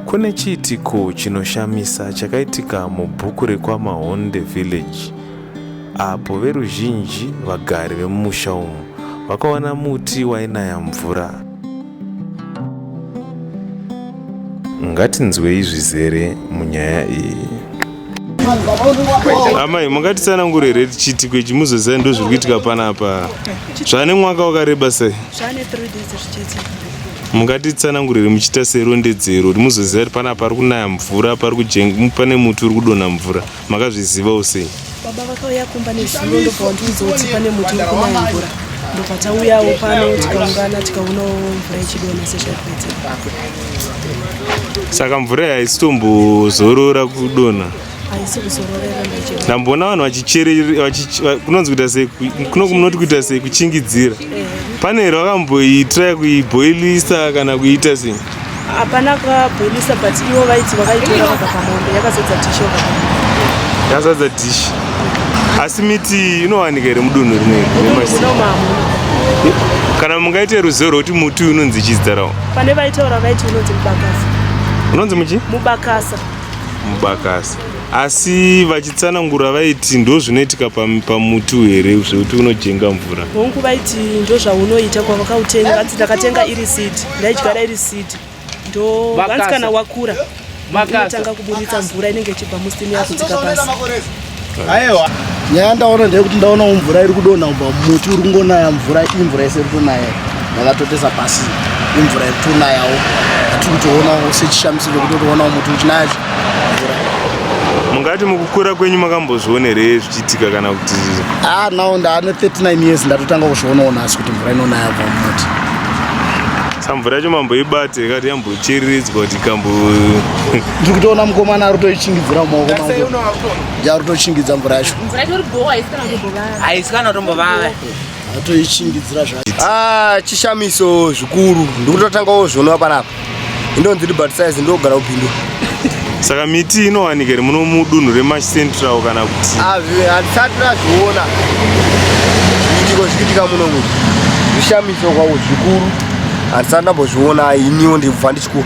Kune chiitiko chinoshamisa chakaitika mubhuku rekwamahonde village, apo veruzhinji vagari vemumusha umu vakaona muti wainaya mvura. Ngatinzwei zvizere munyaya iyi. Amai, mungatitsanangurire chiitiko ichi muzoziva ndo zviri kuitika panapa. Zvane mwaka wakareba sei? Zvane 3 days zvichiitika. Mungatitsanangurire muchiita serondedzero kuti muzoziva kuti panapa pari kunaya mvura, pane muti uri kudonha mvura. Makazvizivawo sei? Baba vakauya kumba nezuva ndobva wandiudza kuti pane muti uri kunaya mvura. Ndobva tauyawo pano tikaungana tikaunawo mvura ichidonha sezvazvinoitika. Saka mvura haisi tombozorora kudonha. Haisi kuzororera ndachena. Ndambona vanhu vachicherera kunonzi kuita sei, kunoti kuita sei kuchingidzira. Pane rakamboitira kuibhoilisa kana kuita sei? Hapana kabhoilisa, but ivo vaiti vakaitora vabva pamombe yakazadza dhishi vabva pamombe. Yazadza dhishi. Asi miti inowanika here mudunhu rineri? Kana mungaite ruzivo rwokuti muti unonzi chizita rawo? Pane vaitaura vaiti unonzi mubakasa. Unonzi muchi? Mubakasa. Mubakasa. Asi vachitsanangura vaiti ndo zvinoitika pamuti here zvekuti unojenga mvura? Hongu vaiti ndo zvaunoita kwavakautenga. Vanzi ndakatenga iri seed, ndaidyara iri seed. Ndo vanzi kana wakura unotanga kuburitsa mvura inenge ichibva musini yakudzika pasi. Aiwa, nyaya ndaona ndeyekuti ndaonawo mvura iri kudonha kubva muti uri kungonaya mvura, imvura yese iri kunaya. Ndakatotesa pasi imvura iri kutonayawo. Atiri kutoonawo sechishamiso chekutoonawo muti uchinaya mvura. Mungati mukukura kwenyu makambozvionerei zvichiitika kana kuti? Nawo ndaane 39 years ndatotanga kuzvionawo nhasi kuti mvura inonaya kubva mumuti. Mvura yacho mamboibate ikati yambochereredzwa kuti kambo. Ndiri kutoona mukomana ari kutoichingidzira mumaoko mangu. Ari kutochingidza mvura yacho. Mvura yacho iri kubohwa haisi haisikana kutombovava. Atoichingidzira zvake. Chishamiso zvikuru ndiri kutotangawo zvionwa panapa. Indonzi Liberty Size ndogara uPindu. Saka miti inowanika here muno mudunhu reMarsh Central kana kuti? Handisati ndazviona zviitiko zvichiitika muno muti. Zvishamiso kwawo zvikuru. Handisati ndambozviona iniwo ndibva ndichikura.